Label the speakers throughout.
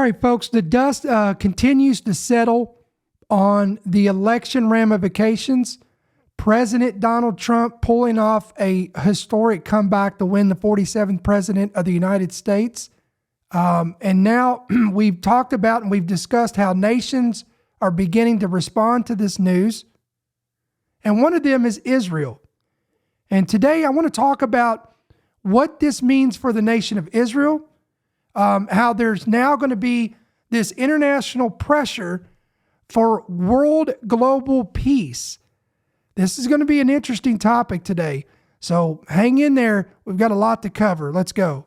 Speaker 1: right, folks, the dust continues to settle on the election ramifications. President Donald Trump pulling off a historic comeback to win the 47th president of the United States. And now we've talked about and we've discussed how nations are beginning to respond to this news. And one of them is Israel. And today I want to talk about what this means for the nation of Israel, how there's now going to be this international pressure for world global peace. This is going to be an interesting topic today. So hang in there. We've got a lot to cover. Let's go.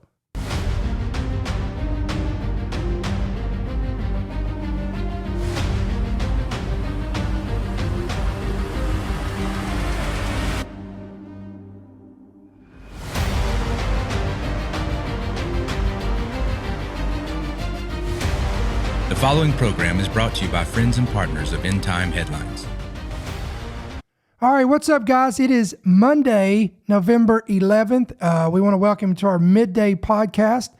Speaker 2: The following program is brought to you by friends and partners of End Time Headlines.
Speaker 1: All right, what's up, guys? It is Monday, November 11th. We want to welcome you to our midday podcast.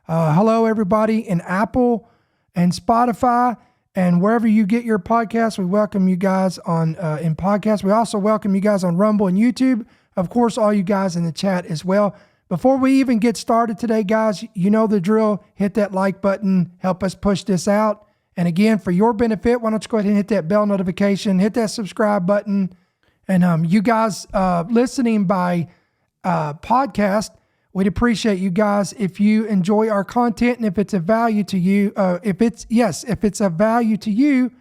Speaker 1: Hello, everybody in Apple and Spotify and wherever you get your podcasts. We welcome you guys on in podcasts. We also welcome you guys on Rumble and YouTube. Of course, all you guys in the chat as well. Before we even get started today, guys, you know the drill. Hit that like button. Help us push this out. And again, for your benefit, why don't you go ahead and hit that bell notification, hit that subscribe button. And you guys listening by podcast, we'd appreciate you guys if you enjoy our content and if it's a value to you. If it's a value to you,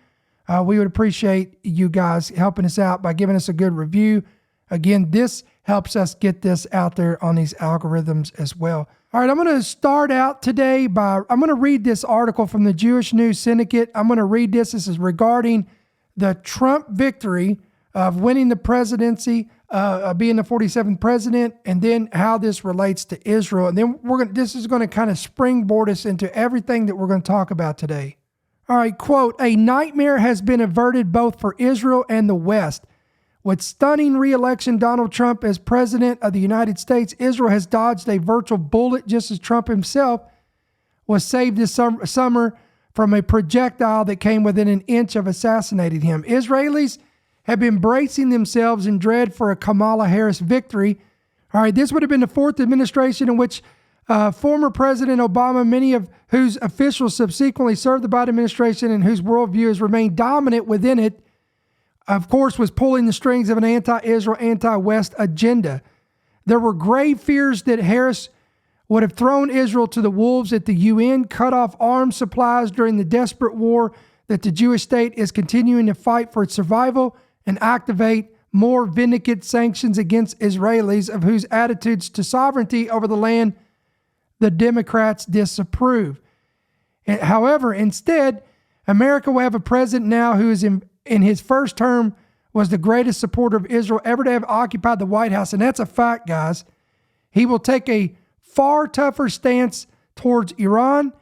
Speaker 1: we would appreciate you guys helping us out by giving us a good review. Again, this helps us get this out there on these algorithms as well. All right, I'm going to start out today I'm going to read this article from the Jewish News Syndicate. I'm going to read this. This is regarding the Trump victory of winning the presidency, being the 47th president, and then how this relates to Israel. And then this is going to kind of springboard us into everything that we're going to talk about today. All right, quote, "A nightmare has been averted both for Israel and the West. With stunning re-election Donald Trump as president of the United States, Israel has dodged a virtual bullet just as Trump himself was saved this summer from a projectile that came within an inch of assassinating him. Israelis have been bracing themselves in dread for a Kamala Harris victory." All right, this would have been the fourth administration in which former President Obama, many of whose officials subsequently served the Biden administration and whose worldview has remained dominant within it, of course, was pulling the strings of an anti-Israel, anti-West agenda. There were grave fears that Harris would have thrown Israel to the wolves at the UN, cut off arms supplies during the desperate war that the Jewish state is continuing to fight for its survival, and activate more vindicate sanctions against Israelis of whose attitudes to sovereignty over the land the Democrats disapprove. However, instead, America will have a president now who is in his first term was the greatest supporter of Israel ever to have occupied the White House. And that's a fact, guys. He will take a far tougher stance towards Iran.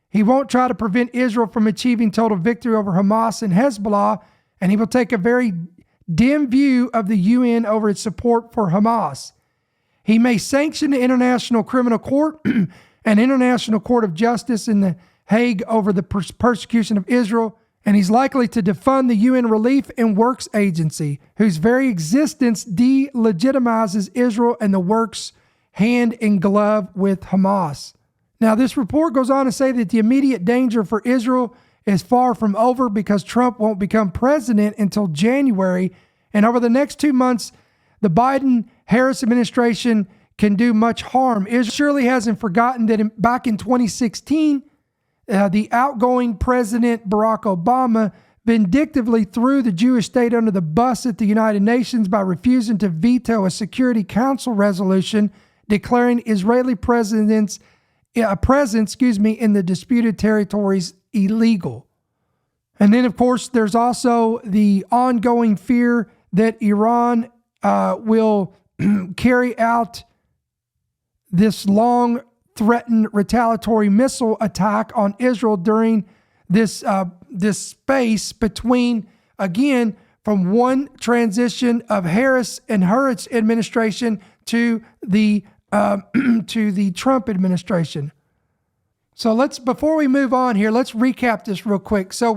Speaker 1: He won't try to prevent Israel from achieving total victory over Hamas and Hezbollah. And he will take a very dim view of the UN over its support for Hamas. He may sanction the International Criminal Court and International Court of Justice in The Hague over the persecution of Israel. And he's likely to defund the UN Relief and Works Agency, whose very existence delegitimizes Israel and the works hand in glove with Hamas. Now, this report goes on to say that the immediate danger for Israel is far from over because Trump won't become president until January. And over the next 2 months, the Biden-Harris administration can do much harm. Israel surely hasn't forgotten that back in 2016, the outgoing President Barack Obama vindictively threw the Jewish state under the bus at the United Nations by refusing to veto a Security Council resolution declaring Israeli presence in the disputed territories illegal. And then, of course, there's also the ongoing fear that Iran will carry out this long threatened retaliatory missile attack on Israel during this space between, again, from one transition of Harris and her administration to the Trump administration. So before we move on here, let's recap this real quick. So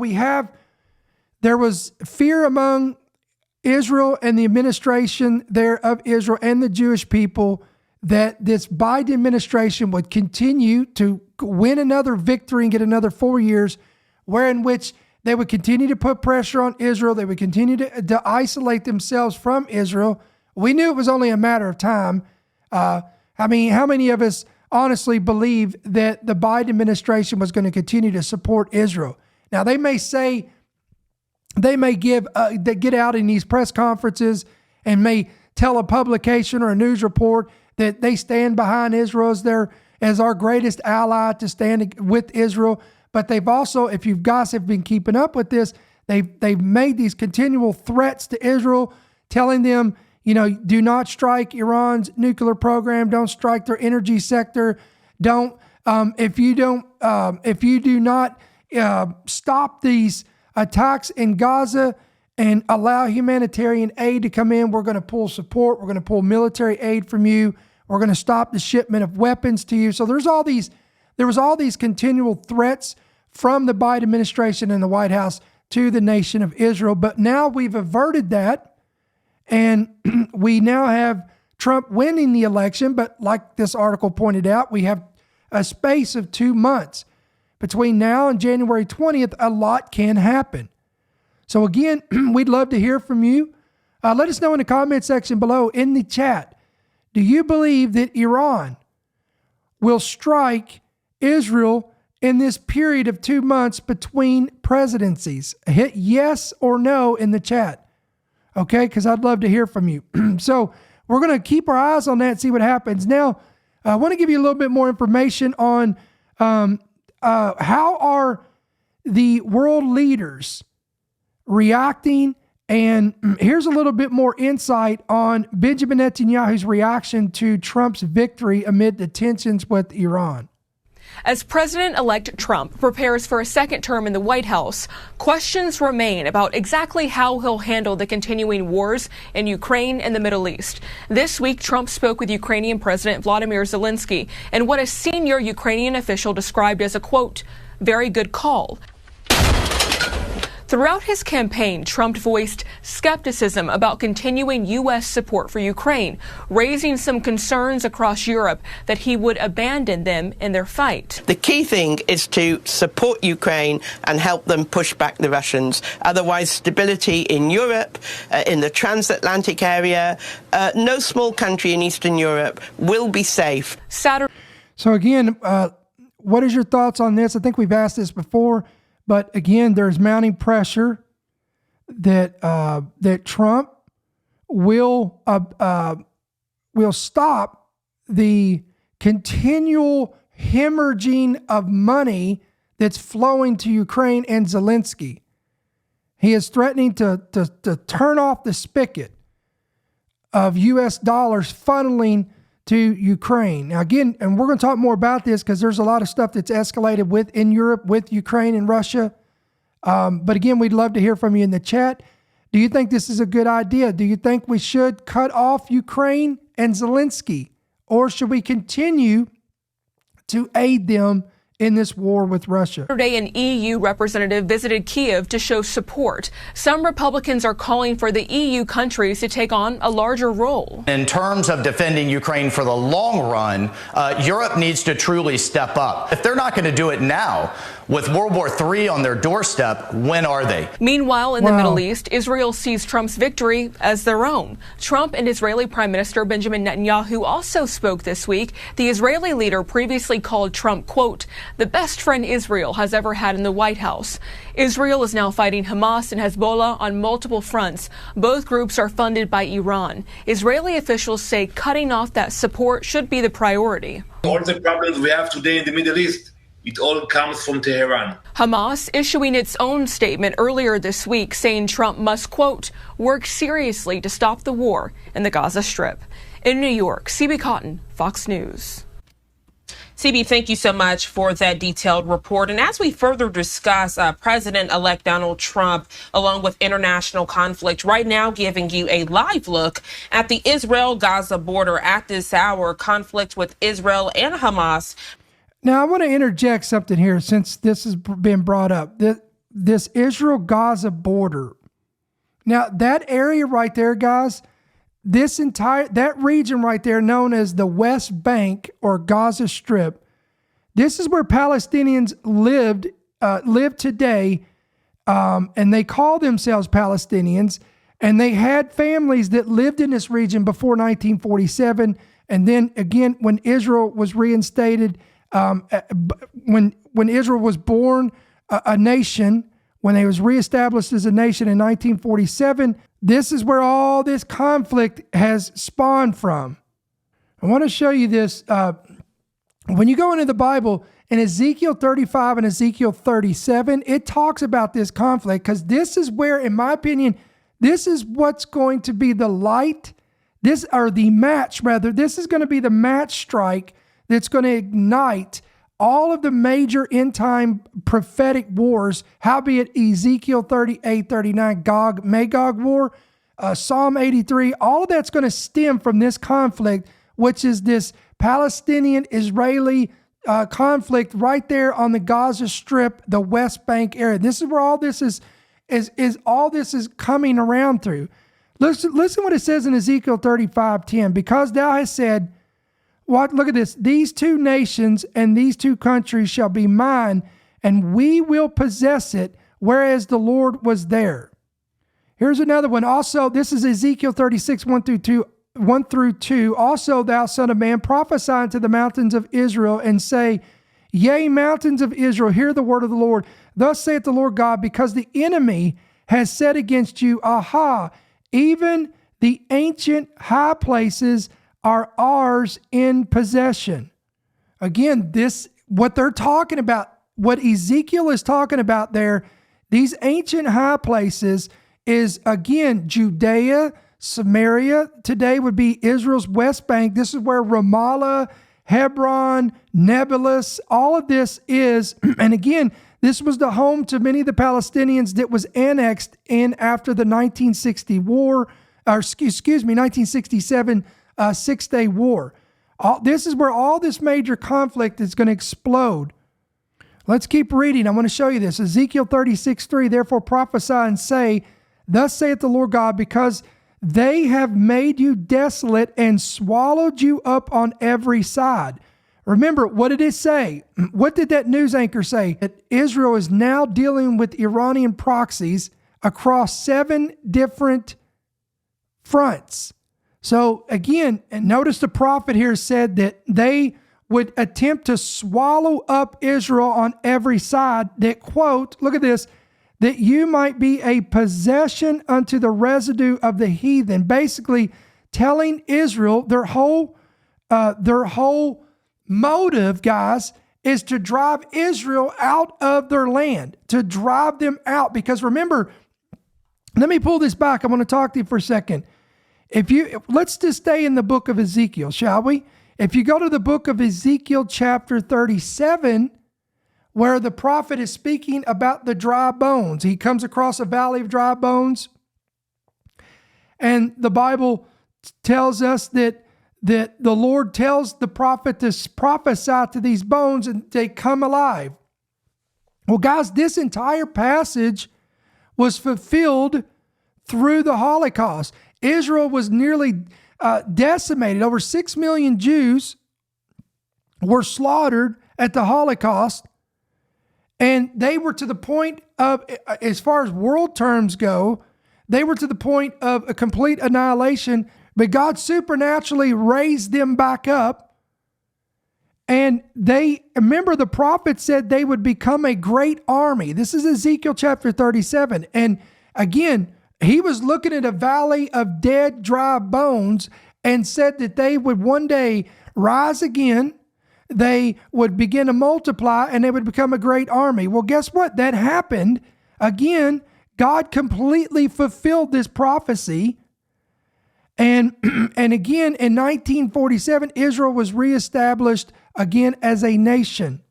Speaker 1: there was fear among Israel and the administration there of Israel and the Jewish people that this Biden administration would continue to win another victory and get another 4 years, in which they would continue to put pressure on Israel. They would continue to isolate themselves from Israel. We knew it was only a matter of time. How many of us honestly believe that the Biden administration was going to continue to support Israel? Now, they may get out in these press conferences and may tell a publication or a news report that they stand behind Israel as our greatest ally to stand with Israel. But they've also, if you guys have been keeping up with this, they've made these continual threats to Israel, telling them, do not strike Iran's nuclear program, don't strike their energy sector, if you do not stop these attacks in Gaza and allow humanitarian aid to come in, we're going to pull support, we're going to pull military aid from you, we're going to stop the shipment of weapons to you. So there was all these continual threats from the Biden administration and the White House to the nation of Israel. But now we've averted that, and we now have Trump winning the election. But like this article pointed out, we have a space of 2 months. Between now and January 20th, a lot can happen. So again, we'd love to hear from you. Let us know in the comment section below in the chat. Do you believe that Iran will strike Israel in this period of 2 months between presidencies? Hit yes or no in the chat. Okay, because I'd love to hear from you. So we're going to keep our eyes on that and see what happens. Now, I want to give you a little bit more information on how are the world leaders reacting. And here's a little bit more insight on Benjamin Netanyahu's reaction to Trump's victory amid the tensions with Iran.
Speaker 3: As President-elect Trump prepares for a second term in the White House, questions remain about exactly how he'll handle the continuing wars in Ukraine and the Middle East. This week, Trump spoke with Ukrainian President Vladimir Zelensky in what a senior Ukrainian official described as a, quote, very good call. Throughout his campaign, Trump voiced skepticism about continuing U.S. support for Ukraine, raising some concerns across Europe that he would abandon them in their fight.
Speaker 4: The key thing is to support Ukraine and help them push back the Russians. Otherwise, stability in Europe, in the transatlantic area, no small country in Eastern Europe will be safe.
Speaker 1: So again, what is your thoughts on this? I think we've asked this before. But again, there's mounting pressure that that Trump will stop the continual hemorrhaging of money that's flowing to Ukraine and Zelensky. He is threatening to turn off the spigot of U.S. dollars funneling to Ukraine. Now again, and we're going to talk more about this because there's a lot of stuff that's escalated in Europe with Ukraine and Russia. But again, we'd love to hear from you in the chat. Do you think this is a good idea? Do you think we should cut off Ukraine and Zelensky? Or should we continue to aid them in this war with Russia?
Speaker 3: Yesterday, an EU representative visited Kyiv to show support. Some Republicans are calling for the EU countries to take on a larger role.
Speaker 5: In terms of defending Ukraine for the long run, Europe needs to truly step up. If they're not going to do it now, with World War III on their doorstep, when are they?
Speaker 3: Meanwhile, in the Middle East, Israel sees Trump's victory as their own. Trump and Israeli Prime Minister Benjamin Netanyahu also spoke this week. The Israeli leader previously called Trump, quote, the best friend Israel has ever had in the White House. Israel is now fighting Hamas and Hezbollah on multiple fronts. Both groups are funded by Iran. Israeli officials say cutting off that support should be the priority.
Speaker 6: All the problems we have today in the Middle East, it all comes from Tehran.
Speaker 3: Hamas issuing its own statement earlier this week saying Trump must, quote, work seriously to stop the war in the Gaza Strip. In New York, CB Cotton, Fox News.
Speaker 7: CB, thank you so much for that detailed report. And as we further discuss President-elect Donald Trump, along with international conflict, right now giving you a live look at the Israel-Gaza border at this hour, conflict with Israel and Hamas.
Speaker 1: Now, I want to interject something here since this has been brought up. This Israel-Gaza border. Now, that area right there, guys, that region right there known as the West Bank or Gaza Strip, this is where Palestinians live today, and they call themselves Palestinians, and they had families that lived in this region before 1947, and then again when Israel was reinstated, when Israel was born a nation, when they was reestablished as a nation in 1947, this is where all this conflict has spawned from. I want to show you this. When you go into the Bible, in Ezekiel 35 and Ezekiel 37, it talks about this conflict because this is where, in my opinion, this is what's going to be the light, this is going to be the match strike that's going to ignite all of the major end-time prophetic wars, howbeit Ezekiel 38, 39, Gog-Magog war, Psalm 83, all of that's going to stem from this conflict, which is this Palestinian-Israeli conflict right there on the Gaza Strip, the West Bank area. This is where all this is all this is coming around through. Listen what it says in Ezekiel 35:10. Because thou hast said, look at this. These two nations and these two countries shall be mine, and we will possess it, whereas the Lord was there. Here's another one. Also, this is Ezekiel 36, 1 through 2. Also, thou son of man, prophesy unto the mountains of Israel, and say, Yea, mountains of Israel, hear the word of the Lord. Thus saith the Lord God, because the enemy has said against you, Aha, even the ancient high places are ours in possession. Again, what they're talking about, what Ezekiel is talking about there, these ancient high places is, again, Judea, Samaria. Today would be Israel's West Bank. This is where Ramallah, Hebron, Nablus, all of this is. And again, this was the home to many of the Palestinians that was annexed in after the 1967 Six-Day War. This is where all this major conflict is going to explode. Let's keep reading. I want to show you this. Ezekiel 36:3. Therefore prophesy and say, Thus saith the Lord God, because they have made you desolate and swallowed you up on every side. Remember, what did it say? What did that news anchor say? That Israel is now dealing with Iranian proxies across 7 different fronts. So again, notice the prophet here said that they would attempt to swallow up Israel on every side. That, quote, look at this, that you might be a possession unto the residue of the heathen. Basically telling Israel their whole motive, guys, is to drive Israel out of their land, to drive them out. Because remember, let me pull this back. I want to talk to you for a second. Let's just stay in the book of Ezekiel, shall we? If you go to the book of Ezekiel chapter 37, where the prophet is speaking about the dry bones, he comes across a valley of dry bones, and the Bible tells us that the Lord tells the prophet to prophesy to these bones and they come alive. Well, guys, this entire passage was fulfilled through the Holocaust. Israel was nearly decimated. Over 6 million Jews were slaughtered at the Holocaust. And they were to the point of, as far as world terms go, they were to the point of a complete annihilation. But God supernaturally raised them back up. And remember, the prophet said they would become a great army. This is Ezekiel chapter 37. And again, he was looking at a valley of dead, dry bones and said that they would one day rise again. They would begin to multiply and they would become a great army. Well, guess what? That happened. Again, God completely fulfilled this prophecy. And again, in 1947, Israel was reestablished again as a nation.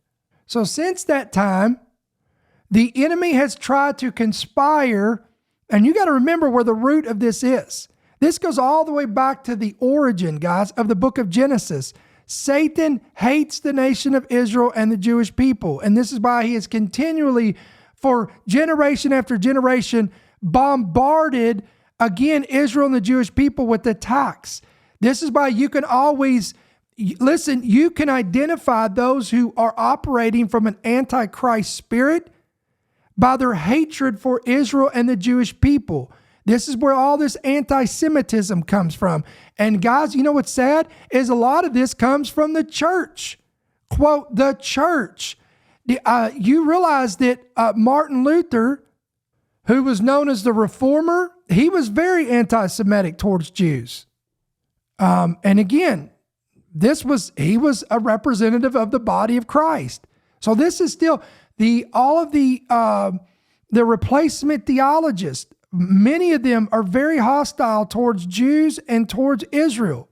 Speaker 1: So since that time, the enemy has tried to conspire. And you got to remember where the root of this is. This goes all the way back to the origin, guys, of the book of Genesis. Satan hates the nation of Israel and the Jewish people. And this is why he has continually, for generation after generation, bombarded, again, Israel and the Jewish people with attacks. This is why you can always, listen, you can identify those who are operating from an antichrist spirit by their hatred for Israel and the Jewish people. This is where all this anti-Semitism comes from. And guys, you know what's sad? Is a lot of this comes from the church. Quote, the church. You realize that Martin Luther, who was known as the Reformer, he was very anti-Semitic towards Jews. And again, he was a representative of the body of Christ. So this is still all of the replacement theologists. Many of them are very hostile towards Jews and towards Israel.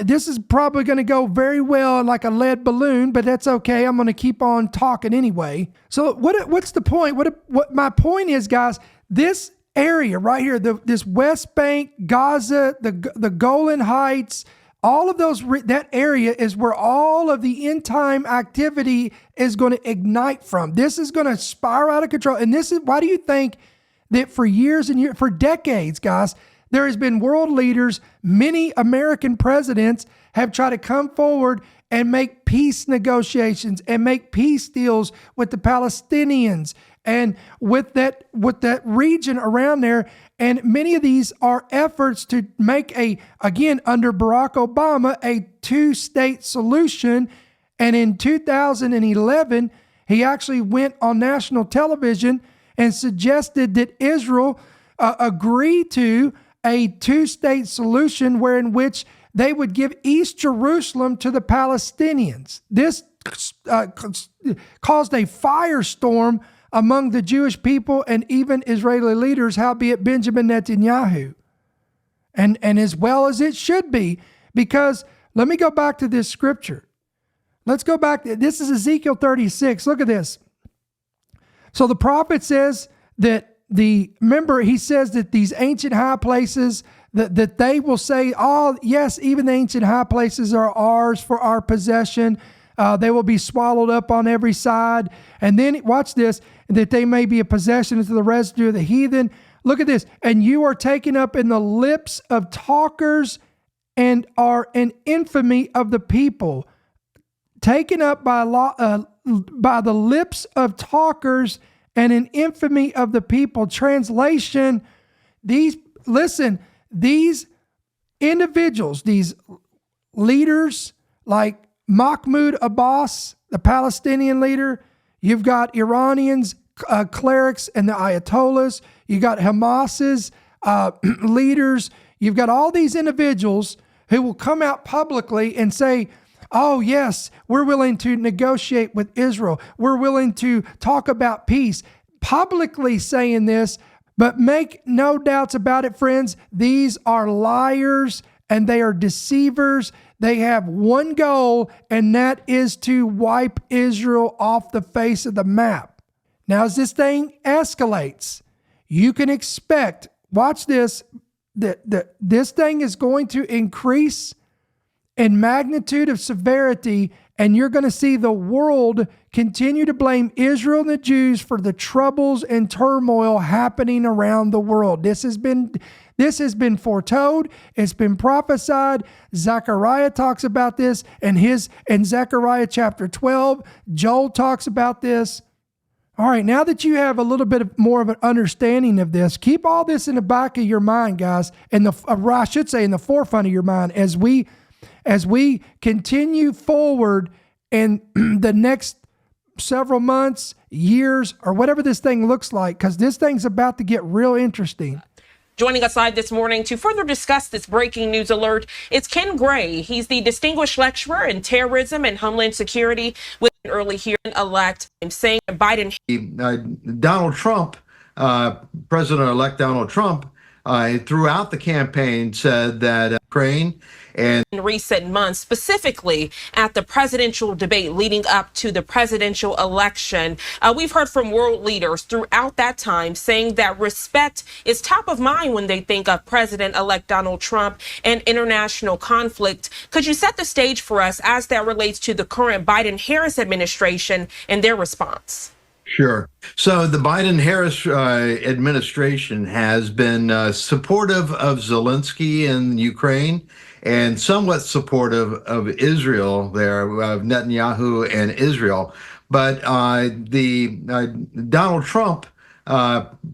Speaker 1: This is probably going to go very well like a lead balloon, but that's okay. I'm going to keep on talking anyway. So what's the point? What my point is, guys, this area right here, this West Bank, Gaza, the Golan Heights, all of those, that area is where all of the end time activity is going to ignite from. This is going to spiral out of control. And this is, why do you think that for years and years, for decades, guys, there has been world leaders, many American presidents have tried to come forward and make peace negotiations and make peace deals with the Palestinians and with that region around there. And many of these are efforts to make again, under Barack Obama, a two-state solution. And in 2011, he actually went on national television and suggested that Israel agree to a two-state solution in which they would give East Jerusalem to the Palestinians. This caused a firestorm among the Jewish people and even Israeli leaders, howbeit Benjamin Netanyahu. And as well as it should be, because let me go back to this scripture. Let's go back. This is Ezekiel 36. Look at this. So the prophet says that he says that these ancient high places, that they will say, oh, yes, even the ancient high places are ours for our possession. They will be swallowed up on every side. And then, watch this, that they may be a possession to the residue of the heathen. Look at this. And you are taken up in the lips of talkers and are an infamy of the people. Taken up by the lips of talkers and an infamy of the people. Translation, these individuals, these leaders like Mahmoud Abbas, the Palestinian leader, you've got Iranians, clerics and the Ayatollahs, you got Hamas's leaders, you've got all these individuals who will come out publicly and say, oh, yes, we're willing to negotiate with Israel. We're willing to talk about peace. Publicly saying this, but make no doubts about it, friends. These are liars and they are deceivers. They have one goal, and that is to wipe Israel off the face of the map. Now, as this thing escalates, you can expect, watch this, that this thing is going to increase in magnitude of severity, and you're going to see the world continue to blame Israel and the Jews for the troubles and turmoil happening around the world. This has been foretold. It's been prophesied. Zechariah talks about this in Zechariah chapter 12. Joel talks about this. All right, now that you have a little bit more of an understanding of this, keep all this in the back of your mind, guys, in the forefront of your mind as we continue forward in the next several months, years, or whatever this thing looks like, because this thing's about to get real interesting.
Speaker 7: Joining us live this morning to further discuss this breaking news alert is Ken Gray. He's the Distinguished Lecturer in Terrorism and Homeland Security with an early hearing-elect saying Biden.
Speaker 8: Donald Trump, President-elect Donald Trump, throughout the campaign said that Ukraine and
Speaker 7: in recent months, specifically at the presidential debate leading up to the presidential election. We've heard from world leaders throughout that time saying that respect is top of mind when they think of President-elect Donald Trump and international conflict. Could you set the stage for us as that relates to the current Biden-Harris administration and their response?
Speaker 8: Sure. So the Biden-Harris administration has been supportive of Zelensky in Ukraine and somewhat supportive of Israel there, of Netanyahu and Israel. But Donald Trump,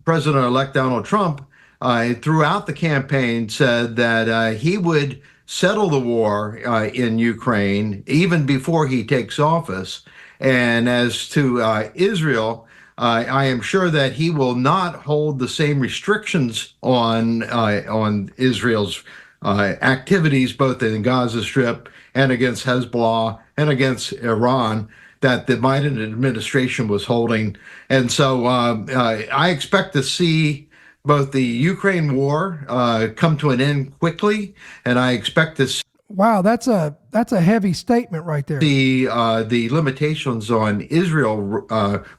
Speaker 8: President-elect Donald Trump, throughout the campaign said that he would settle the war in Ukraine even before he takes office. And as to Israel, I am sure that he will not hold the same restrictions on Israel's activities, both in Gaza Strip and against Hezbollah and against Iran, that the Biden administration was holding. And so I expect to see both the Ukraine war come to an end quickly, and I expect to see
Speaker 1: Wow, that's a heavy statement right there.
Speaker 8: the limitations on Israel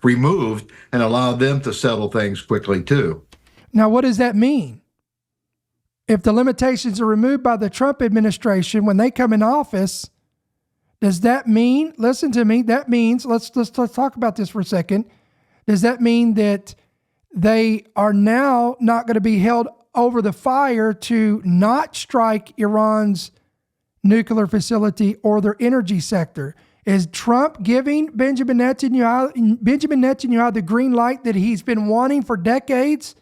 Speaker 8: removed and allow them to settle things quickly too.
Speaker 1: Now, what does that mean? If the limitations are removed by the Trump administration when they come in office, does that mean, listen to me, that means, let's talk about this for a second. Does that mean that they are now not going to be held over the fire to not strike Iran's nuclear facility or their energy sector? Is Trump giving Benjamin Netanyahu the green light that he's been wanting for decades?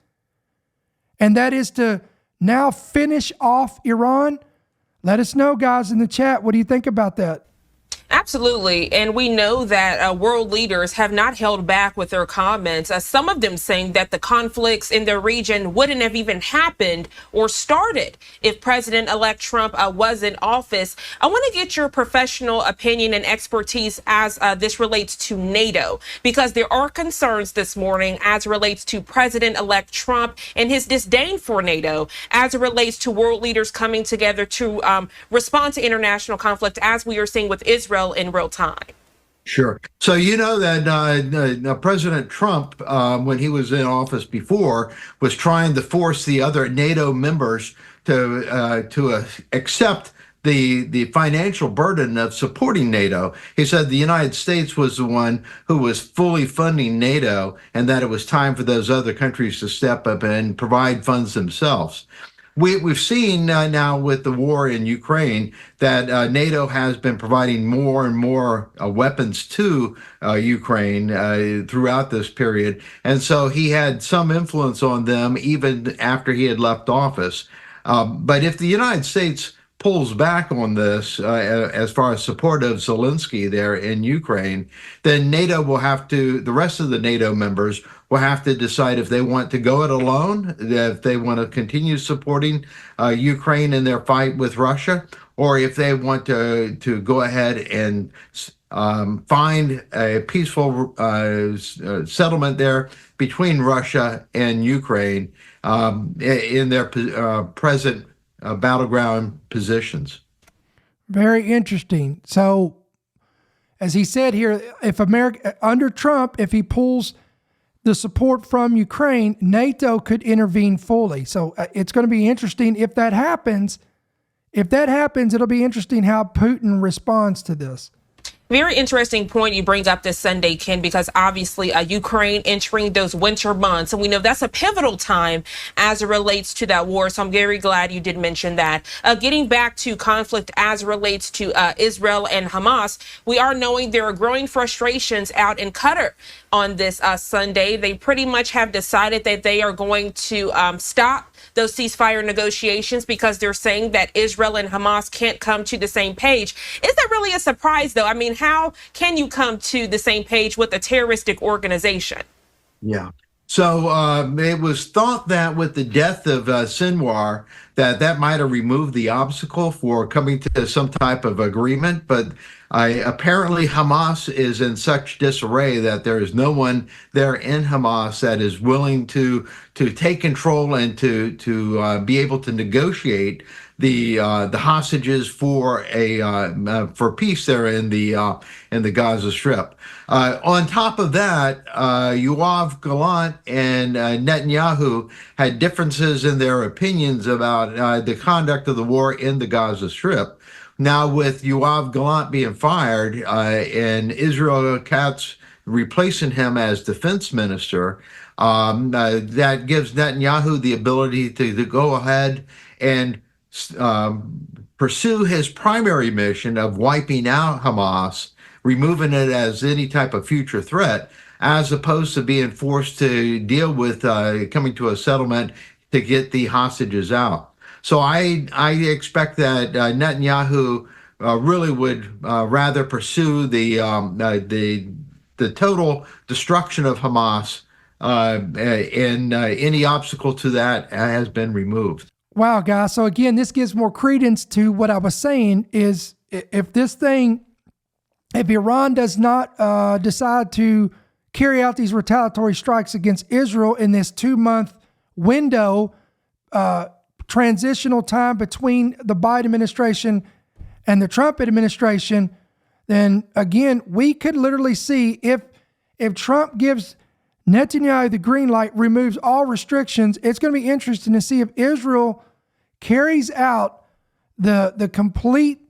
Speaker 1: And that is to now finish off Iran? Let us know, guys, in the chat. What do you think about that?
Speaker 7: Absolutely. And we know that world leaders have not held back with their comments, some of them saying that the conflicts in their region wouldn't have even happened or started if President-elect Trump was in office. I want to get your professional opinion and expertise as this relates to NATO, because there are concerns this morning as it relates to President-elect Trump and his disdain for NATO, as it relates to world leaders coming together to respond to international conflict, as we are seeing with Israel in real time.
Speaker 8: Sure. So you know that President Trump, when he was in office before, was trying to force the other NATO members to accept the financial burden of supporting NATO. He said the United States was the one who was fully funding NATO, and that it was time for those other countries to step up and provide funds themselves. We've seen now with the war in Ukraine that NATO has been providing more and more weapons to Ukraine throughout this period. And so he had some influence on them even after he had left office. But if the United States pulls back on this as far as support of Zelensky there in Ukraine, then NATO will have to, the rest of the NATO members will have to decide if they want to go it alone, if they want to continue supporting Ukraine in their fight with Russia, or if they want to go ahead and find a peaceful settlement there between Russia and Ukraine in their present battleground positions.
Speaker 1: Very interesting. So, as he said here, if America, under Trump, if he pulls the support from Ukraine, NATO could intervene fully. So it's going to be interesting if that happens. If that happens, it'll be interesting how Putin responds to this.
Speaker 7: Very interesting point you bring up this Sunday, Ken, because obviously Ukraine entering those winter months, and we know that's a pivotal time as it relates to that war. So I'm very glad you did mention that. Getting back to conflict as it relates to Israel and Hamas, we are knowing there are growing frustrations out in Qatar on this Sunday. They pretty much have decided that they are going to stop those ceasefire negotiations because they're saying that Israel and Hamas can't come to the same page. Is that really a surprise, though? I mean, how can you come to the same page with a terroristic organization?
Speaker 8: Yeah. So it was thought that with the death of Sinwar, that might have removed the obstacle for coming to some type of agreement. But apparently Hamas is in such disarray that there is no one there in Hamas that is willing to take control and to be able to negotiate the hostages for peace there in the Gaza Strip. On top of that, Yoav Gallant and Netanyahu had differences in their opinions about the conduct of the war in the Gaza Strip. Now, with Yoav Gallant being fired and Israel Katz replacing him as defense minister, that gives Netanyahu the ability to go ahead and pursue his primary mission of wiping out Hamas, removing it as any type of future threat, as opposed to being forced to deal with coming to a settlement to get the hostages out. So I expect that Netanyahu really would rather pursue the total destruction of Hamas, and any obstacle to that has been removed.
Speaker 1: Wow, guys. So again, this gives more credence to what I was saying is if Iran does not decide to carry out these retaliatory strikes against Israel in this 2-month window, transitional time between the Biden administration and the Trump administration, then again, we could literally see if Trump gives Netanyahu the green light, removes all restrictions, it's going to be interesting to see if Israel carries out the complete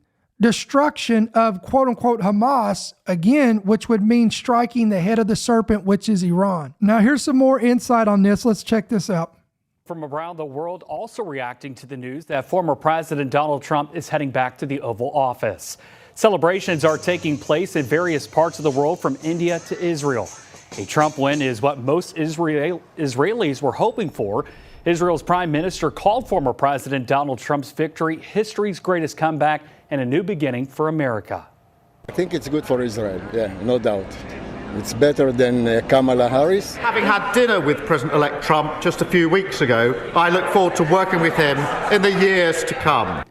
Speaker 1: destruction of quote unquote Hamas again, which would mean striking the head of the serpent, which is Iran. Now, here's some more insight on this. Let's check this out.
Speaker 9: From around the world also reacting to the news that former President Donald Trump is heading back to the Oval Office. Celebrations are taking place in various parts of the world, from India to Israel. A Trump win is what most Israelis were hoping for. Israel's prime minister called former President Donald Trump's victory history's greatest comeback and a new beginning for America.
Speaker 10: I think it's good for Israel, yeah, no doubt. It's better than Kamala Harris.
Speaker 11: Having had dinner with President-elect Trump just a few weeks ago, I look forward to working with him in the years to come.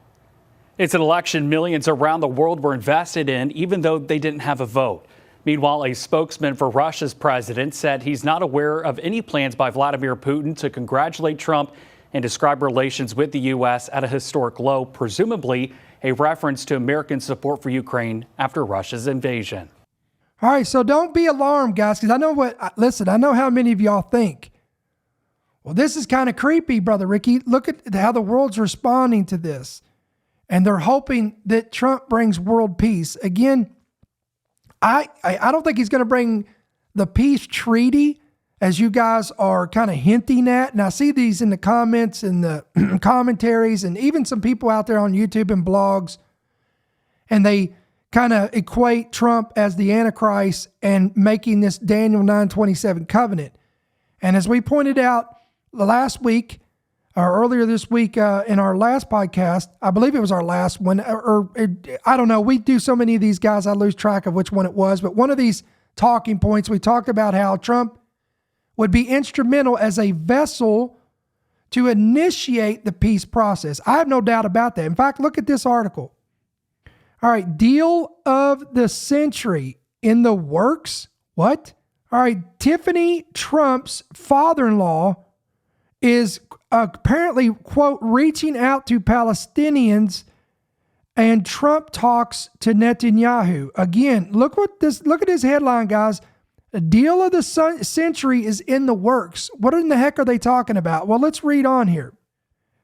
Speaker 9: It's an election millions around the world were invested in, even though they didn't have a vote. Meanwhile, a spokesman for Russia's president said he's not aware of any plans by Vladimir Putin to congratulate Trump and describe relations with the U.S. at a historic low, presumably a reference to American support for Ukraine after Russia's invasion.
Speaker 1: All right, so don't be alarmed, guys, because I know how many of y'all think, well, this is kind of creepy, Brother Ricky. Look at how the world's responding to this. And they're hoping that Trump brings world peace. Again, I don't think he's going to bring the peace treaty, as you guys are kind of hinting at. And I see these in the comments and the commentaries and even some people out there on YouTube and blogs. And they kind of equate Trump as the Antichrist and making this Daniel 9:27 covenant. And as we pointed out last week, or earlier this week in our last podcast, I believe it was our last one, I don't know. We do so many of these guys, I lose track of which one it was. But one of these talking points, we talked about how Trump would be instrumental as a vessel to initiate the peace process. I have no doubt about that. In fact, look at this article. All right, deal of the century in the works. What? All right, Tiffany Trump's father-in-law is apparently, quote, reaching out to Palestinians, and Trump talks to Netanyahu. Again, look at this headline, guys. A deal of the century is in the works. What in the heck are they talking about? Well, let's read on here.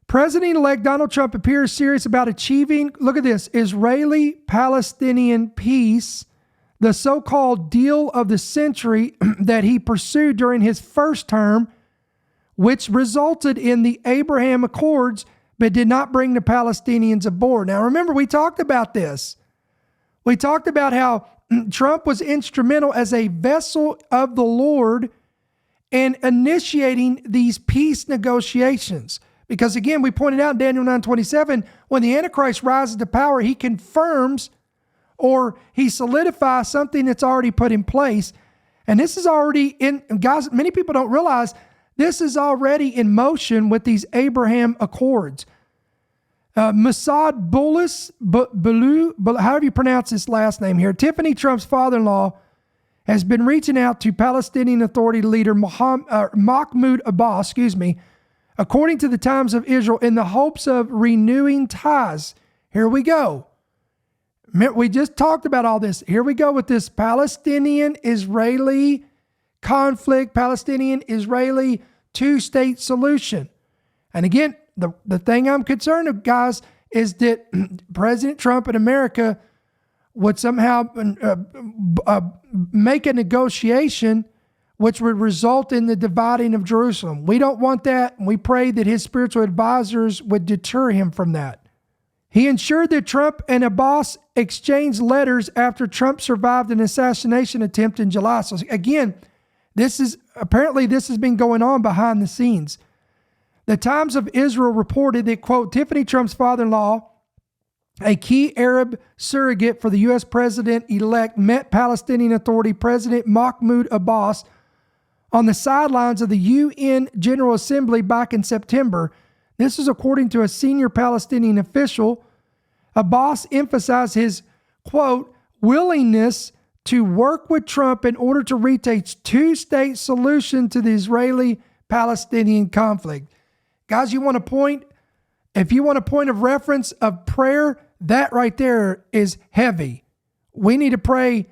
Speaker 1: President-elect Donald Trump appears serious about achieving, look at this, Israeli-Palestinian peace, the so-called deal of the century that he pursued during his first term, which resulted in the Abraham Accords, but did not bring the Palestinians aboard. Now, remember, we talked about this. We talked about how Trump was instrumental as a vessel of the Lord in initiating these peace negotiations. Because again, we pointed out in Daniel 9:27, when the Antichrist rises to power, he confirms or he solidifies something that's already put in place. And this is already in, guys, many people don't realize this is already in motion with these Abraham Accords. Mossad Bulu, however you pronounce this last name here, Tiffany Trump's father-in-law, has been reaching out to Palestinian Authority leader Mahmoud Abbas, according to the Times of Israel, in the hopes of renewing ties. Here we go. We just talked about all this. Here we go with this Palestinian-Israeli conflict, Palestinian-Israeli two-state solution. And again, the thing I'm concerned of, guys, is that President Trump in America would somehow make a negotiation which would result in the dividing of Jerusalem. We don't want that, and we pray that his spiritual advisors would deter him from that. He ensured that Trump and Abbas exchanged letters after Trump survived an assassination attempt in July. So again, this has been going on behind the scenes. The Times of Israel reported that, quote, Tiffany Trump's father-in-law, a key Arab surrogate for the U.S. president-elect, met Palestinian Authority President Mahmoud Abbas on the sidelines of the UN General Assembly back in September. This is according to a senior Palestinian official. Abbas emphasized his, quote, willingness to work with Trump in order to reach a two-state solution to the Israeli-Palestinian conflict. Guys, if you want a point of reference of prayer, that right there is heavy. We need to pray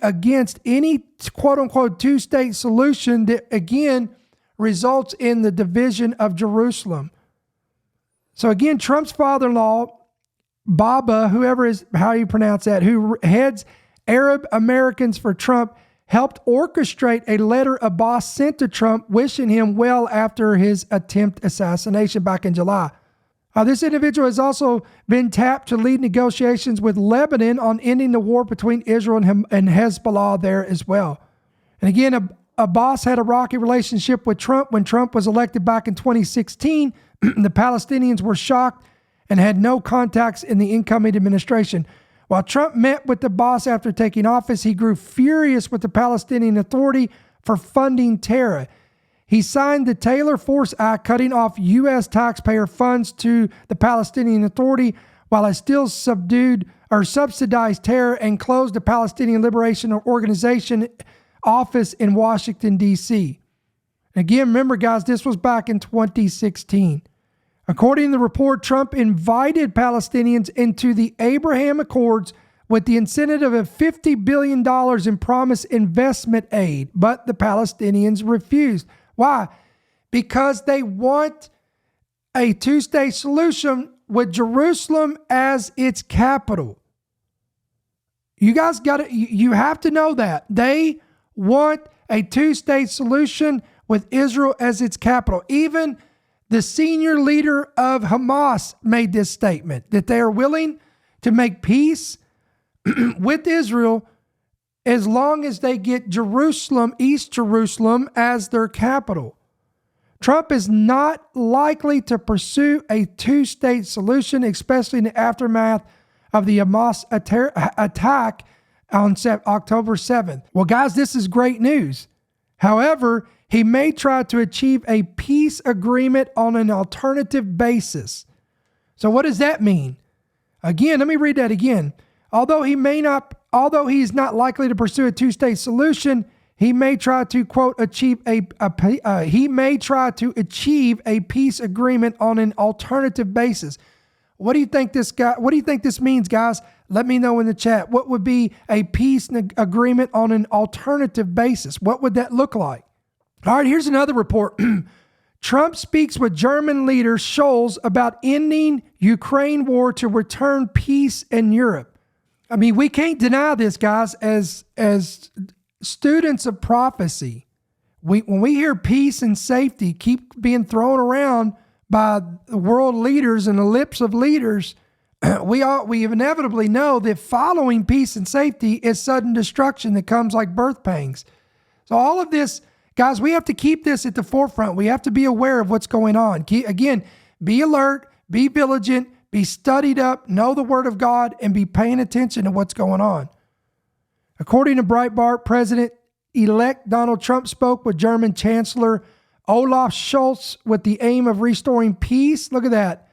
Speaker 1: against any quote-unquote two-state solution that, again, results in the division of Jerusalem. So again, Trump's father-in-law, Baba, whoever is, how you pronounce that, who heads Arab Americans for Trump, helped orchestrate a letter Abbas sent to Trump wishing him well after his attempt assassination back in July. This individual has also been tapped to lead negotiations with Lebanon on ending the war between Israel and Hezbollah there as well. And again, Abbas had a rocky relationship with Trump when Trump was elected back in 2016. The Palestinians were shocked and had no contacts in the incoming administration. While Trump met with Abbas after taking office, he grew furious with the Palestinian Authority for funding terror. He signed the Taylor Force Act, cutting off U.S. taxpayer funds to the Palestinian Authority, while it still subsidized terror, and closed the Palestinian Liberation Organization office in Washington, D.C. Again, remember, guys, this was back in 2016. According to the report, Trump invited Palestinians into the Abraham Accords with the incentive of $50 billion in promised investment aid, but the Palestinians refused. Why? Because they want a two-state solution with Jerusalem as its capital. You guys you have to know that. They want a two-state solution with Israel as its capital. Even the senior leader of Hamas made this statement, that they are willing to make peace with Israel as long as they get Jerusalem, East Jerusalem, as their capital. Trump is not likely to pursue a two-state solution, especially in the aftermath of the Hamas attack on October 7th. Well, guys, this is great news. However, he may try to achieve a peace agreement on an alternative basis. So what does that mean? Again, let me read that again. Although he's not likely to pursue a two-state solution, he may try to, quote, achieve a peace agreement on an alternative basis. What do you think this means, guys? Let me know in the chat. What would be a peace agreement on an alternative basis? What would that look like? All right, here's another report. Trump speaks with German leader Scholz about ending Ukraine war to return peace in Europe. I mean, we can't deny this, guys, as students of prophecy. When we hear peace and safety keep being thrown around by the world leaders and the lips of leaders, we inevitably know that following peace and safety is sudden destruction that comes like birth pangs. So all of this, guys, we have to keep this at the forefront. We have to be aware of what's going on. Again, be alert, be vigilant, be studied up, know the Word of God, and be paying attention to what's going on. According to Breitbart, President-elect Donald Trump spoke with German Chancellor Olaf Scholz with the aim of restoring peace. Look at that.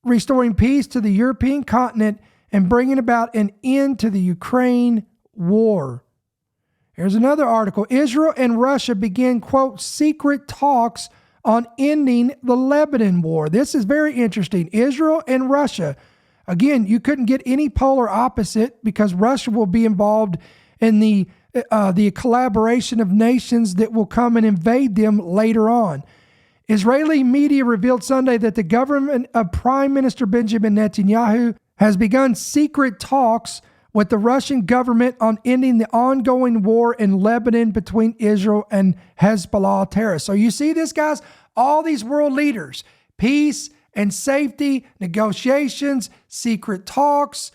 Speaker 1: restoring peace to the European continent and bringing about an end to the Ukraine war. Here's another article. Israel and Russia begin, quote, secret talks on ending the Lebanon war. This is very interesting. Israel and Russia. Again, you couldn't get any polar opposite because Russia will be involved in the collaboration of nations that will come and invade them later on. Israeli media revealed Sunday that the government of Prime Minister Benjamin Netanyahu has begun secret talks with the Russian government on ending the ongoing war in Lebanon between Israel and Hezbollah terrorists. So you see this, guys? All these world leaders, peace and safety, negotiations, secret talks,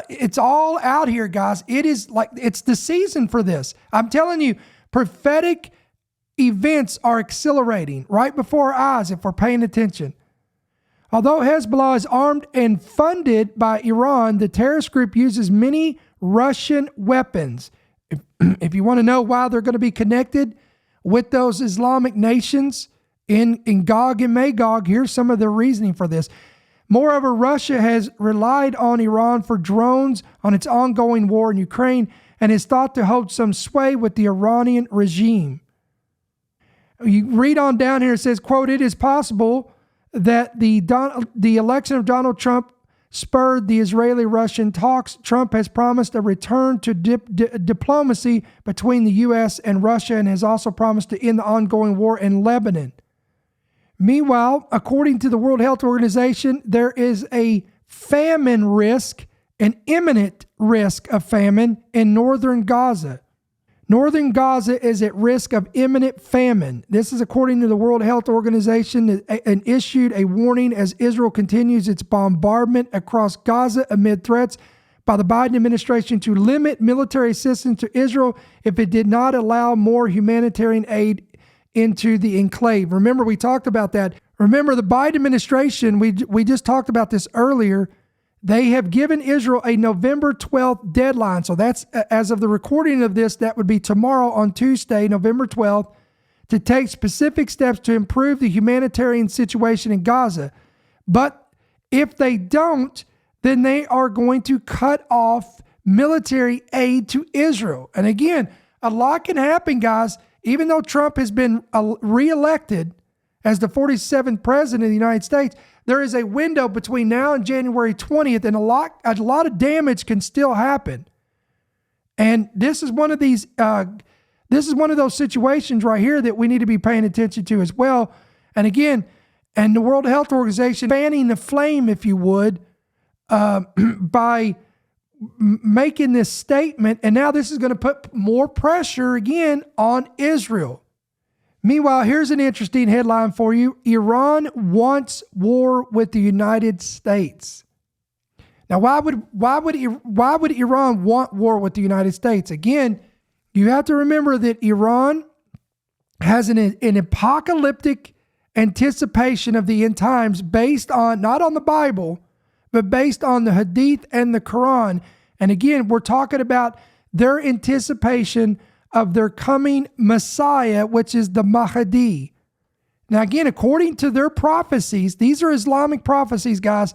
Speaker 1: it's all out here, guys. It is like, it's the season for this. I'm telling you, prophetic events are accelerating right before our eyes if we're paying attention. Although Hezbollah is armed and funded by Iran, the terrorist group uses many Russian weapons. If you want to know why they're going to be connected with those Islamic nations in Gog and Magog, here's some of the reasoning for this. Moreover, Russia has relied on Iran for drones on its ongoing war in Ukraine and is thought to hold some sway with the Iranian regime. You read on down here, it says, quote, it is possible that the election of Donald Trump spurred the Israeli-Russian talks. Trump has promised a return to diplomacy between the U.S. and Russia and has also promised to end the ongoing war in Lebanon. Meanwhile, according to the World Health Organization, there is a famine risk, an imminent risk of famine in northern Gaza. Northern Gaza is at risk of imminent famine. This is according to the World Health Organization, and issued a warning as Israel continues its bombardment across Gaza amid threats by the Biden administration to limit military assistance to Israel if it did not allow more humanitarian aid into the enclave. Remember, we talked about that. Remember, the Biden administration, we just talked about this earlier. They have given Israel a November 12th deadline. So that's, as of the recording of this, that would be tomorrow on Tuesday, November 12th, to take specific steps to improve the humanitarian situation in Gaza. But if they don't, then they are going to cut off military aid to Israel. And again, a lot can happen, guys. Even though Trump has been reelected as the 47th president of the United States, there is a window between now and January 20th, and a lot of damage can still happen. And this is one of these. This is one of those situations right here that we need to be paying attention to as well. And again, and the World Health Organization fanning the flame, if you would, by making this statement. And now this is going to put more pressure again on Israel. Meanwhile, here's an interesting headline for you. Iran wants war with the United States. Now, why would Iran want war with the United States? Again, you have to remember that Iran has an apocalyptic anticipation of the end times based on, not on the Bible, but based on the Hadith and the Quran. And again, we're talking about their anticipation of their coming Messiah, which is the Mahdi. Now, again, according to their prophecies, these are Islamic prophecies, guys,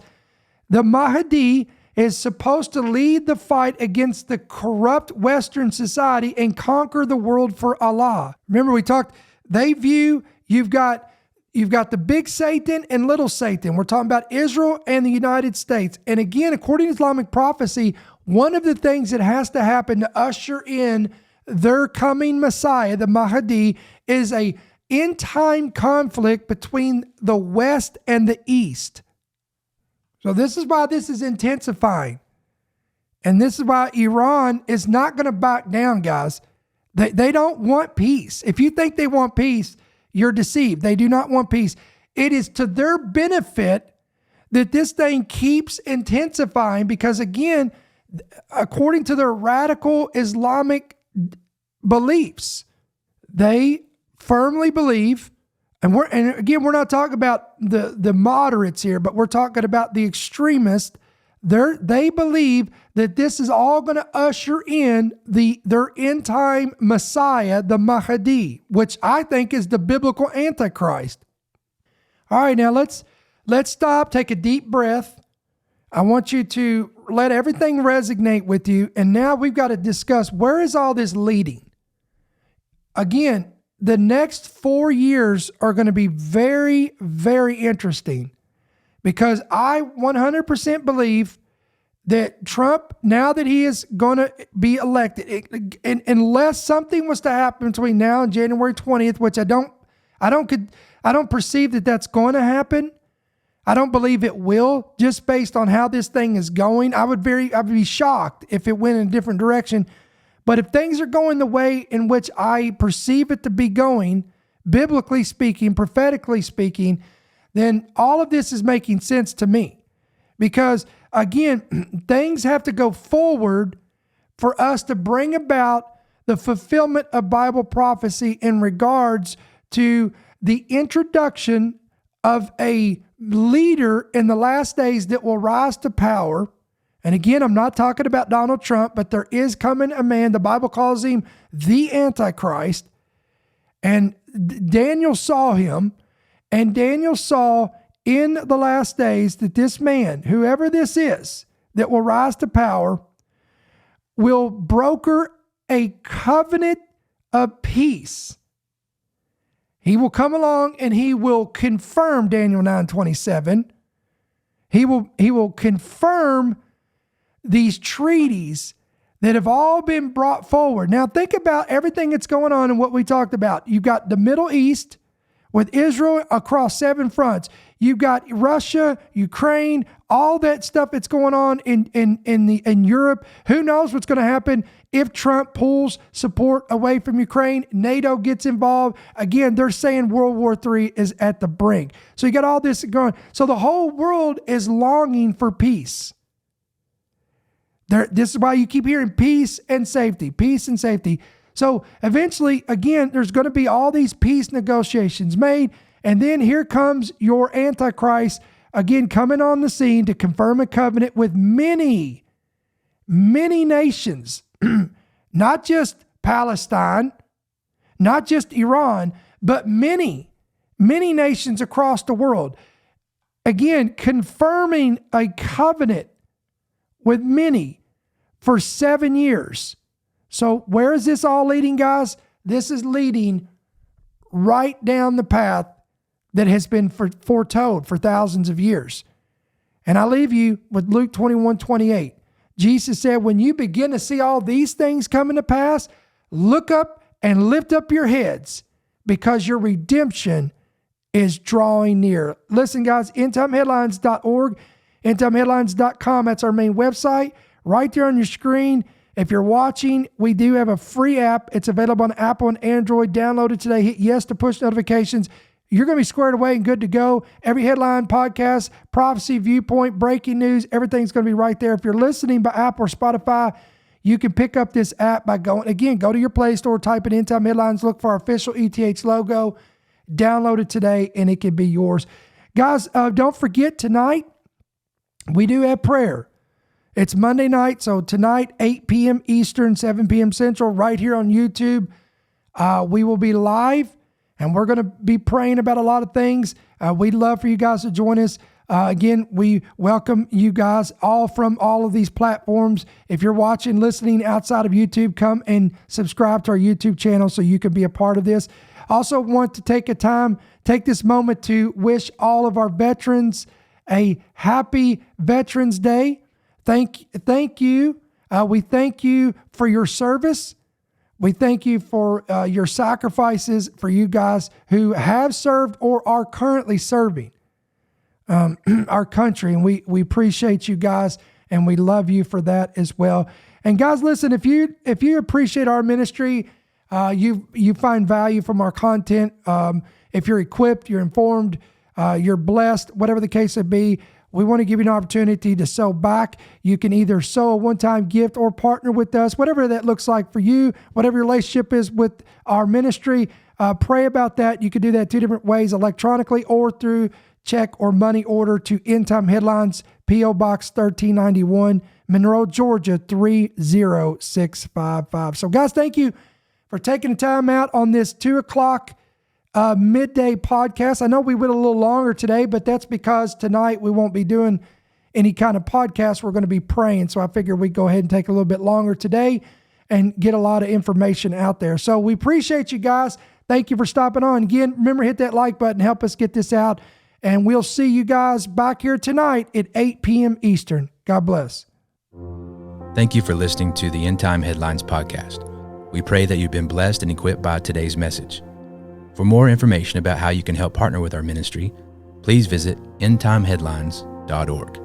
Speaker 1: the Mahdi is supposed to lead the fight against the corrupt Western society and conquer the world for Allah. Remember, we talked, they view, you've got the big Satan and little Satan. We're talking about Israel and the United States. And again, according to Islamic prophecy, one of the things that has to happen to usher in their coming Messiah, the Mahdi, is a end-time conflict between the West and the East. So this is why this is intensifying. And this is why Iran is not going to back down, guys. They don't want peace. If you think they want peace, you're deceived. They do not want peace. It is to their benefit that this thing keeps intensifying because, again, according to their radical Islamic beliefs, they firmly believe, and again, we're not talking about the moderates here, but we're talking about the extremists. They believe that this is all going to usher in their end time Messiah, the Mahdi, which I think is the biblical Antichrist. All right, now let's let's stop, take a deep breath. I want you to let everything resonate with you. And now we've got to discuss, where is all this leading? Again, the next 4 years are going to be very, very interesting, because I 100% believe that Trump, now that he is going to be elected, unless something was to happen between now and January 20th, which I don't perceive that that's going to happen. I don't believe it will, just based on how this thing is going. I would be shocked if it went in a different direction. But if things are going the way in which I perceive it to be going, biblically speaking, prophetically speaking, then all of this is making sense to me. Because again, things have to go forward for us to bring about the fulfillment of Bible prophecy in regards to the introduction of a leader in the last days that will rise to power. And again, I'm not talking about Donald Trump, but there is coming a man, the Bible calls him the Antichrist. And Daniel saw him, and Daniel saw in the last days that this man, whoever this is, that will rise to power, will broker a covenant of peace. He will come along and he will confirm Daniel 9:27. He will confirm these treaties that have all been brought forward. Now think about everything that's going on and what we talked about. You've got the Middle East with Israel across 7 fronts. You've got Russia, Ukraine, all that stuff that's going on in Europe. Who knows what's going to happen if Trump pulls support away from Ukraine? NATO gets involved. Again, they're saying World War III is at the brink. So you got all this going. So the whole world is longing for peace. This is why you keep hearing peace and safety, peace and safety. So eventually, again, there's going to be all these peace negotiations made. And then here comes your Antichrist, again, coming on the scene to confirm a covenant with many, many nations, not just Palestine, not just Iran, but many, many nations across the world. Again, confirming a covenant with many for 7 years. So where is this all leading, guys? This is leading right down the path that has been foretold for thousands of years. And I leave you with Luke 21:28. Jesus said, when you begin to see all these things coming to pass, look up and lift up your heads, because your redemption is drawing near. Listen, guys, endtimeheadlines.org, endtimeheadlines.com, that's our main website. Right there on your screen. If you're watching, we do have a free app. It's available on Apple and Android. Download it today. Hit yes to push notifications. You're going to be squared away and good to go. Every headline, podcast, prophecy, viewpoint, breaking news, everything's going to be right there. If you're listening by Apple or Spotify, you can pick up this app by go to your Play Store, type in End Time Headlines, look for our official ETH logo, download it today, and it can be yours. Guys, don't forget, tonight, we do have prayer. It's Monday night, so tonight, 8 p.m. Eastern, 7 p.m. Central, right here on YouTube. We will be live, and we're going to be praying about a lot of things. We'd love for you guys to join us. Again, we welcome you guys all from all of these platforms. If you're watching, listening outside of YouTube, come and subscribe to our YouTube channel so you can be a part of this. Also want to take this moment to wish all of our veterans a happy Veterans Day. Thank you. We thank you for your service. We thank you for your sacrifices for you guys who have served or are currently serving our country. And we appreciate you guys, and we love you for that as well. And guys, listen, if you appreciate our ministry, you find value from our content. If you're equipped, you're informed, you're blessed, whatever the case may be, we want to give you an opportunity to sow back. You can either sow a one-time gift or partner with us, whatever that looks like for you, whatever your relationship is with our ministry. Pray about that. You can do that 2 different ways, electronically or through check or money order to End Time Headlines, P.O. Box 1391, Monroe, Georgia 30655. So guys, thank you for taking the time out on this 2 o'clock midday podcast. I know we went a little longer today, but that's because tonight we won't be doing any kind of podcast. We're going to be praying. So I figured we'd go ahead and take a little bit longer today and get a lot of information out there. So we appreciate you guys. Thank you for stopping on. Again, remember, hit that like button. Help us get this out. And we'll see you guys back here tonight at 8 p.m. Eastern. God bless.
Speaker 2: Thank you for listening to the End Time Headlines podcast. We pray that you've been blessed and equipped by today's message. For more information about how you can help partner with our ministry, please visit endtimeheadlines.org.